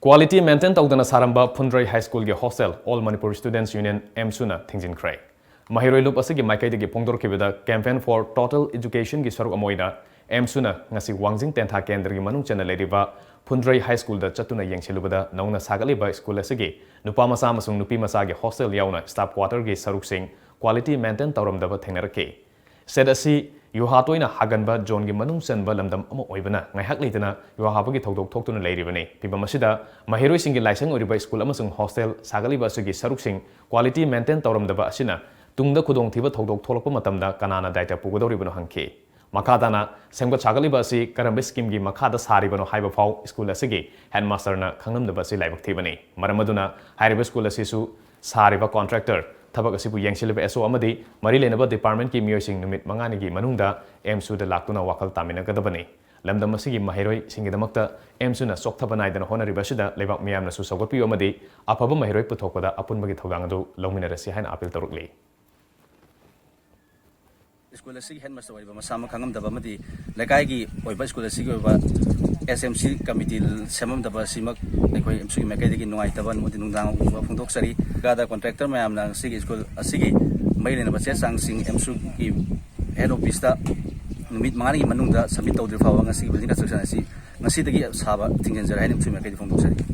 Quality maintain tawdana saramba Phundrai High School ge hostel All Manipur Students Union MSUna thingzin krai. Mahiroi lup asigi maikai de pongdor kibida campaign for total education gi saruk amoida MSUna ngasi wangjing tentha kendra gi manung chana leriba Phundrai High School da chatuna yengsilubada nauna sagaliba school asigi nupa masa amasung nupi masa ge hostel yauna staff quarter ge saruk sing quality maintain tawramdaba thengnarake. Said asi Yuhatoina Haganba John Gimanung Sen Balamdam Oibana, Nahak Litana, Yuhabagi Todok Tokton Ladybane, Pibamasida, Mahiro Singi Licensing Uriba School Amazon Hostel, Sagaliba Sugi Saruksing, Quality Maintain Toram the Basina, Tungda Kudong Tiba Todok Tolopomatamda, Kanana Data Pugodo Ribbon Hanke. Makadana, Semba Chagalibasi, Karambiskim, Makada Saribano Hibafau, School Asigi, Headmasterna, Kangam the Basi Live Tibani, Maramaduna, Hariba School Asisu, Sariba Contractor. Thabak asibu yengsilib SO amadi mari lenaba department ki miyosing numit mangani gi manungda MSU da laktuna wakal tamina gadabani lamdam asigi mahiroi singidamakta MSU na sokthabanai dana honari basida lebak miyamna su sawgatpi amadi afaba mahiroi puthokpada apunbagi thawdang adu lawminarasi haina appeal tarukli School asigi headmaster oiba masama khangam daba amadi lekai gi oiba school asigi oiba SMC committee semam daba simak nekoi MSU gi mekai gi nungai taban mudi nungdang uba phungdok sari gada contractor mayam na asigi school asigi mailena bache sang sing MSU gi head office da numit mangani gi manungda submit tawdir fawa ngasi building construction asi ngasi dagi saba tingjan jara MSU mekai phungdok sari